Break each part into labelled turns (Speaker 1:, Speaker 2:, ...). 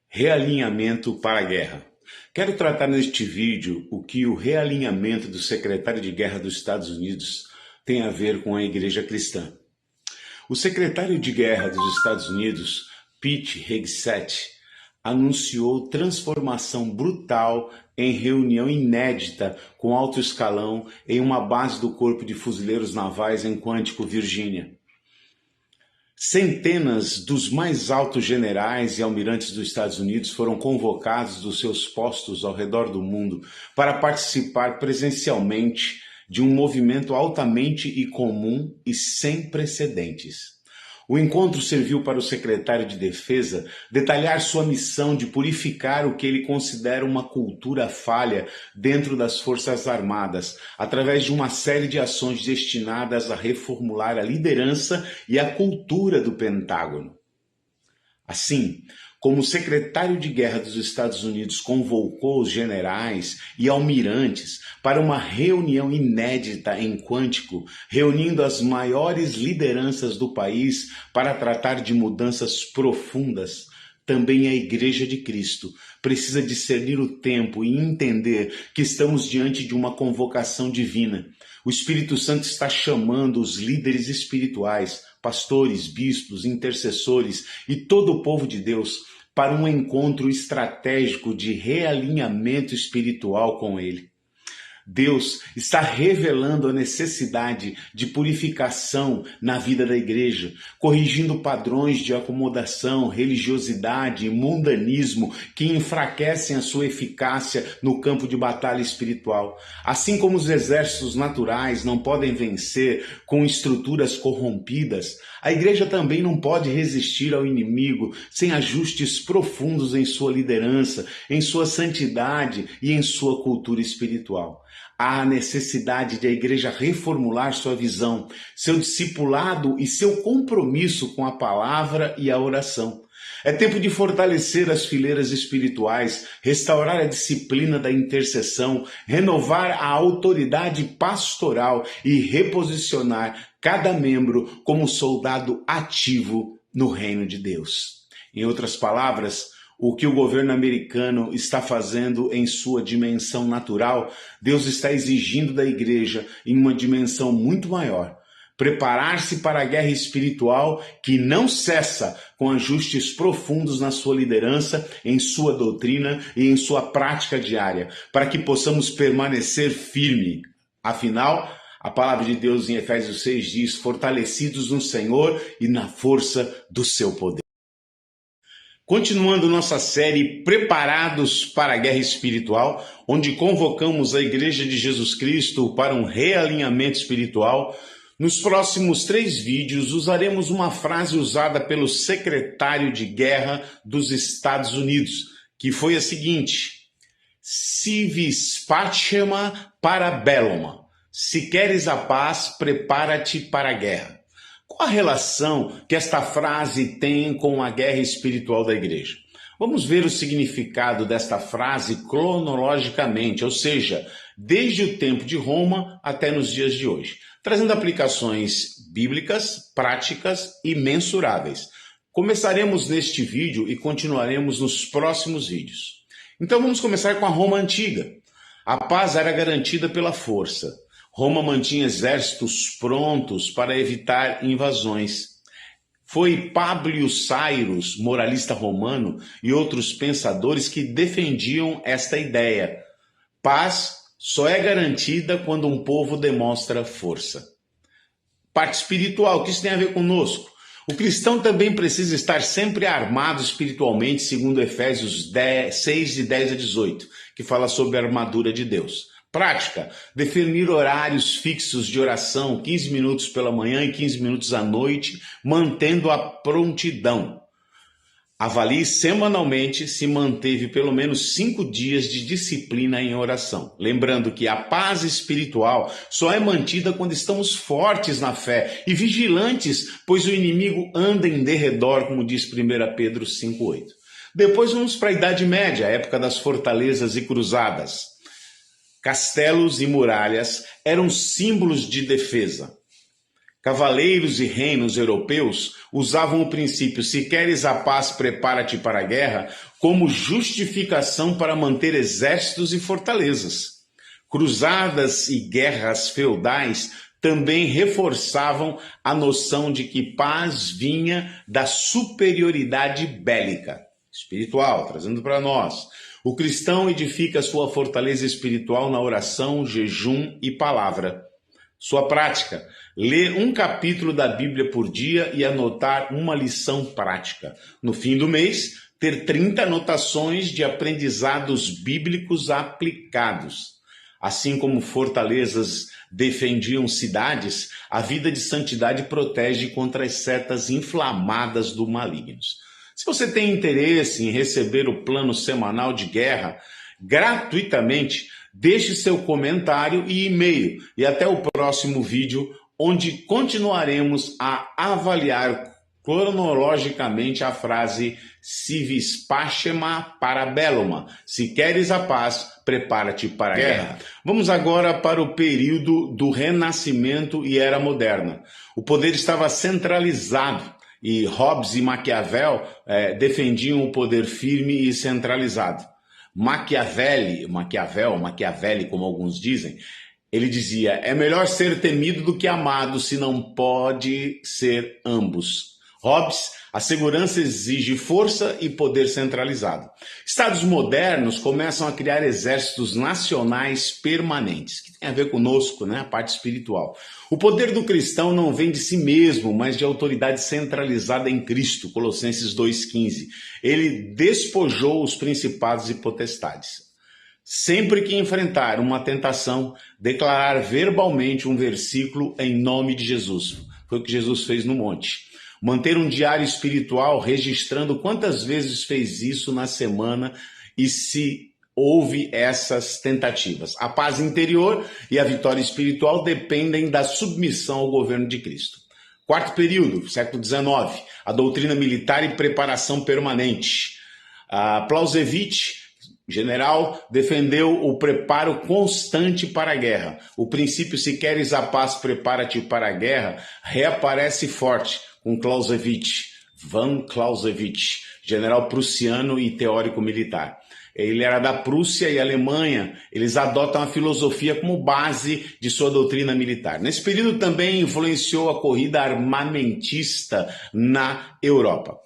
Speaker 1: Realinhamento para a guerra. Quero tratar neste vídeo o que o realinhamento do secretário de guerra dos Estados Unidos tem a ver com a igreja cristã. O secretário de guerra dos Estados Unidos, Pete Hegseth, anunciou transformação brutal em reunião inédita com alto escalão em uma base do Corpo de Fuzileiros Navais em Quantico, Virgínia. Centenas dos mais altos generais e almirantes dos Estados Unidos foram convocados dos seus postos ao redor do mundo para participar presencialmente de um movimento altamente incomum e sem precedentes. O encontro serviu para o secretário de Defesa detalhar sua missão de purificar o que ele considera uma cultura falha dentro das Forças Armadas, através de uma série de ações destinadas a reformular a liderança e a cultura do Pentágono. Assim, como o secretário de guerra dos Estados Unidos convocou os generais e almirantes para uma reunião inédita em Quantico, reunindo as maiores lideranças do país para tratar de mudanças profundas, também a Igreja de Cristo precisa discernir o tempo e entender que estamos diante de uma convocação divina. O Espírito Santo está chamando os líderes espirituais, pastores, bispos, intercessores e todo o povo de Deus para um encontro estratégico de realinhamento espiritual com Ele. Deus está revelando a necessidade de purificação na vida da igreja, corrigindo padrões de acomodação, religiosidade e mundanismo que enfraquecem a sua eficácia no campo de batalha espiritual. Assim como os exércitos naturais não podem vencer com estruturas corrompidas, a igreja também não pode resistir ao inimigo sem ajustes profundos em sua liderança, em sua santidade e em sua cultura espiritual. Há necessidade de a igreja reformular sua visão, seu discipulado e seu compromisso com a palavra e a oração. É tempo de fortalecer as fileiras espirituais, restaurar a disciplina da intercessão, renovar a autoridade pastoral e reposicionar cada membro como soldado ativo no reino de Deus. Em outras palavras, o que o governo americano está fazendo em sua dimensão natural, Deus está exigindo da igreja em uma dimensão muito maior. Preparar-se para a guerra espiritual que não cessa com ajustes profundos na sua liderança, em sua doutrina e em sua prática diária, para que possamos permanecer firme. Afinal, a palavra de Deus em Efésios 6 diz: fortalecidos no Senhor e na força do seu poder. Continuando nossa série Preparados para a Guerra Espiritual, onde convocamos a Igreja de Jesus Cristo para um realinhamento espiritual, nos próximos 3 vídeos usaremos uma frase usada pelo secretário de guerra dos Estados Unidos, que foi a seguinte: Si vis pacem para bellum. Se queres a paz, prepara-te para a guerra. Qual a relação que esta frase tem com a guerra espiritual da igreja? Vamos ver o significado desta frase cronologicamente, ou seja, desde o tempo de Roma até nos dias de hoje, trazendo aplicações bíblicas, práticas e mensuráveis. Começaremos neste vídeo e continuaremos nos próximos vídeos. Então vamos começar com a Roma Antiga. A paz era garantida pela força. Roma mantinha exércitos prontos para evitar invasões. Foi Públio Cyrus, moralista romano, e outros pensadores que defendiam esta ideia. Paz só é garantida quando um povo demonstra força. Parte espiritual, o que isso tem a ver conosco? O cristão também precisa estar sempre armado espiritualmente, segundo Efésios 6, de 10 a 18, que fala sobre a armadura de Deus. Prática: definir horários fixos de oração, 15 minutos pela manhã e 15 minutos à noite, mantendo a prontidão. Avalie semanalmente se manteve pelo menos 5 dias de disciplina em oração. Lembrando que a paz espiritual só é mantida quando estamos fortes na fé e vigilantes, pois o inimigo anda em derredor, como diz 1 Pedro 5,8. Depois vamos para a Idade Média, a época das fortalezas e cruzadas. Castelos e muralhas eram símbolos de defesa. Cavaleiros e reinos europeus usavam o princípio "se queres a paz, prepara-te para a guerra" como justificação para manter exércitos e fortalezas. Cruzadas e guerras feudais também reforçavam a noção de que paz vinha da superioridade bélica, espiritual, trazendo para nós. O cristão edifica sua fortaleza espiritual na oração, jejum e palavra. Sua prática: ler um capítulo da Bíblia por dia e anotar uma lição prática. No fim do mês, ter 30 anotações de aprendizados bíblicos aplicados. Assim como fortalezas defendiam cidades, a vida de santidade protege contra as setas inflamadas do maligno. Se você tem interesse em receber o plano semanal de guerra gratuitamente, deixe seu comentário e e-mail. E até o próximo vídeo, onde continuaremos a avaliar cronologicamente a frase "si vis pacem para bellum", se queres a paz, prepara-te para a guerra. Vamos agora para o período do Renascimento e Era Moderna. O poder estava centralizado e Hobbes e Maquiavel defendiam o poder firme e centralizado. Maquiavel, como alguns dizem, ele dizia: é melhor ser temido do que amado, se não pode ser ambos. Hobbes: a segurança exige força e poder centralizado. Estados modernos começam a criar exércitos nacionais permanentes, que tem a ver conosco, né? A parte espiritual. O poder do cristão não vem de si mesmo, mas de autoridade centralizada em Cristo, Colossenses 2,15. Ele despojou os principados e potestades. Sempre que enfrentar uma tentação, declarar verbalmente um versículo em nome de Jesus. Foi o que Jesus fez no monte. Manter um diário espiritual registrando quantas vezes fez isso na semana e se houve essas tentativas. A paz interior e a vitória espiritual dependem da submissão ao governo de Cristo. Quarto período, século XIX, a doutrina militar e preparação permanente. Clausewitz, general, defendeu o preparo constante para a guerra. O princípio "se queres a paz, prepara-te para a guerra" reaparece forte com Clausewitz, von Clausewitz, general prussiano e teórico militar. Ele era da Prússia e Alemanha. Eles adotam a filosofia como base de sua doutrina militar. Nesse período também influenciou a corrida armamentista na Europa.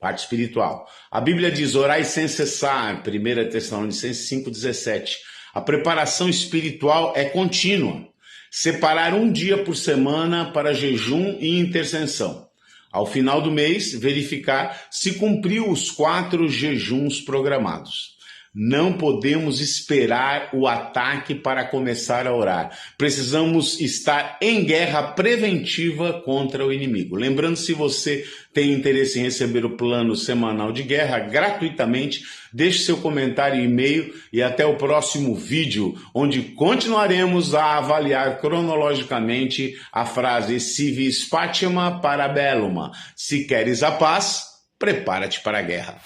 Speaker 1: Parte espiritual. A Bíblia diz: orai sem cessar, 1 Tessalonicenses 5,17. A preparação espiritual é contínua. Separar um dia por semana para jejum e intercessão. Ao final do mês, verificar se cumpriu os 4 jejuns programados. Não podemos esperar o ataque para começar a orar. Precisamos estar em guerra preventiva contra o inimigo. Lembrando, se você tem interesse em receber o plano semanal de guerra gratuitamente, deixe seu comentário e e-mail e até o próximo vídeo, onde continuaremos a avaliar cronologicamente a frase "si vis pacem para bellum", se queres a paz, prepara-te para a guerra.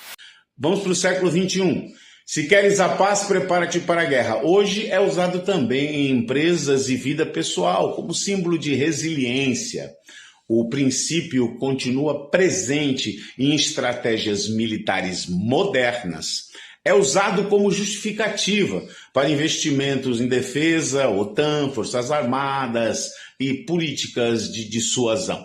Speaker 1: Vamos para o século XXI. Se queres a paz, prepara-te para a guerra. Hoje é usado também em empresas e vida pessoal, como símbolo de resiliência. O princípio continua presente em estratégias militares modernas. É usado como justificativa para investimentos em defesa, OTAN, Forças Armadas e políticas de dissuasão.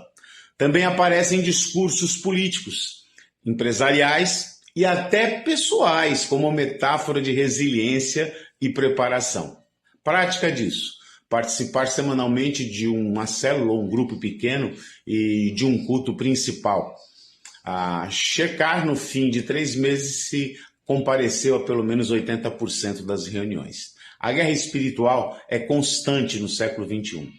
Speaker 1: Também aparece em discursos políticos, empresariais e até pessoais, como metáfora de resiliência e preparação. Prática disso: participar semanalmente de uma célula ou um grupo pequeno e de um culto principal. Checar no fim de 3 meses se compareceu a pelo menos 80% das reuniões. A guerra espiritual é constante no século XXI.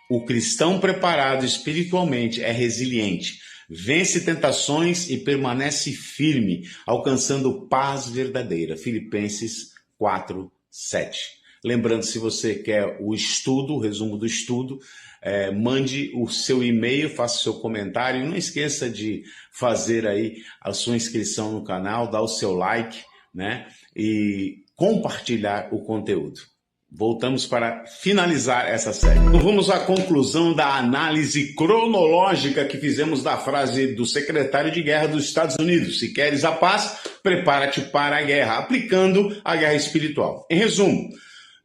Speaker 1: O cristão preparado espiritualmente é resiliente, vence tentações e permanece firme, alcançando paz verdadeira. Filipenses 4:7. Lembrando, se você quer o estudo, o resumo do estudo, mande o seu e-mail, faça o seu comentário. E não esqueça de fazer aí a sua inscrição no canal, dar o seu like, né? E compartilhar o conteúdo. Voltamos para finalizar essa série. Então vamos à conclusão da análise cronológica que fizemos da frase do secretário de guerra dos Estados Unidos: se queres a paz, prepara-te para a guerra, aplicando a guerra espiritual. Em resumo,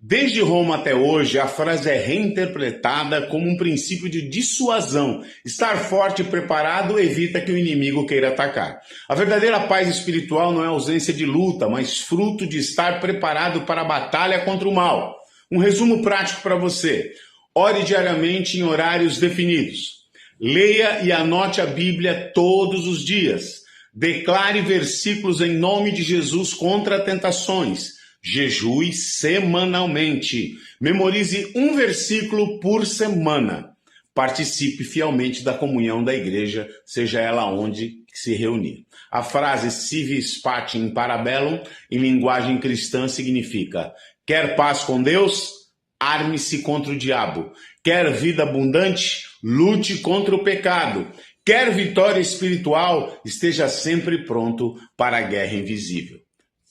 Speaker 1: desde Roma até hoje, a frase é reinterpretada como um princípio de dissuasão. Estar forte e preparado evita que o inimigo queira atacar. A verdadeira paz espiritual não é ausência de luta, mas fruto de estar preparado para a batalha contra o mal. Um resumo prático para você: ore diariamente em horários definidos. Leia e anote a Bíblia todos os dias. Declare versículos em nome de Jesus contra tentações. Jejue semanalmente. Memorize um versículo por semana. Participe fielmente da comunhão da igreja, seja ela onde se reunir. A frase "sive vis pacem para bellum", em linguagem cristã, significa: quer paz com Deus? Arme-se contra o diabo. Quer vida abundante? Lute contra o pecado. Quer vitória espiritual? Esteja sempre pronto para a guerra invisível.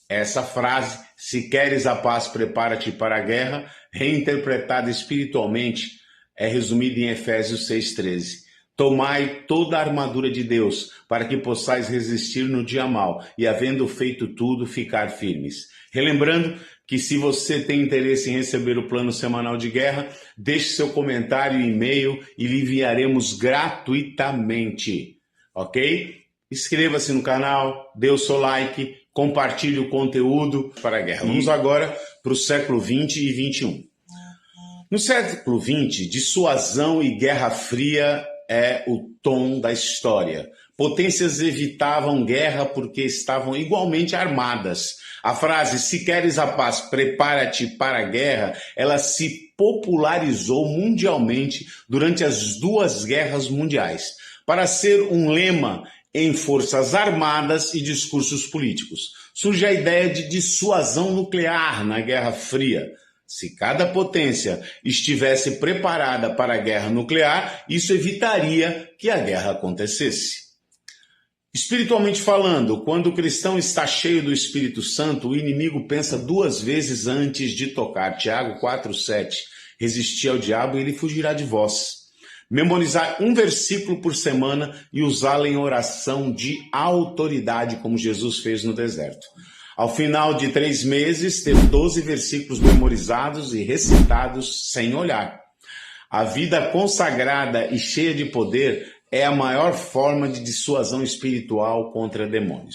Speaker 1: Essa frase, se queres a paz, prepara-te para a guerra, reinterpretada espiritualmente, é resumida em Efésios 6,13. Tomai toda a armadura de Deus, para que possais resistir no dia mau, e havendo feito tudo, ficar firmes. Relembrando que, se você tem interesse em receber o plano semanal de guerra, deixe seu comentário e e-mail e lhe enviaremos gratuitamente, ok? Inscreva-se no canal, dê o seu like, compartilhe o conteúdo para a guerra. Vamos agora para o século XX e XXI. No século XX, dissuasão e guerra fria é o tom da história. Potências evitavam guerra porque estavam igualmente armadas. A frase "se queres a paz, prepara-te para a guerra", ela se popularizou mundialmente durante as duas guerras mundiais, para ser um lema em forças armadas e discursos políticos. Surge a ideia de dissuasão nuclear na Guerra Fria. Se cada potência estivesse preparada para a guerra nuclear, isso evitaria que a guerra acontecesse. Espiritualmente falando, quando o cristão está cheio do Espírito Santo, o inimigo pensa duas vezes antes de tocar. Tiago 4,7. Resistir ao diabo e ele fugirá de vós. Memorizar um versículo por semana e usá-lo em oração de autoridade, como Jesus fez no deserto. Ao final de 3 meses, ter 12 versículos memorizados e recitados sem olhar. A vida consagrada e cheia de poder é a maior forma de dissuasão espiritual contra demônios.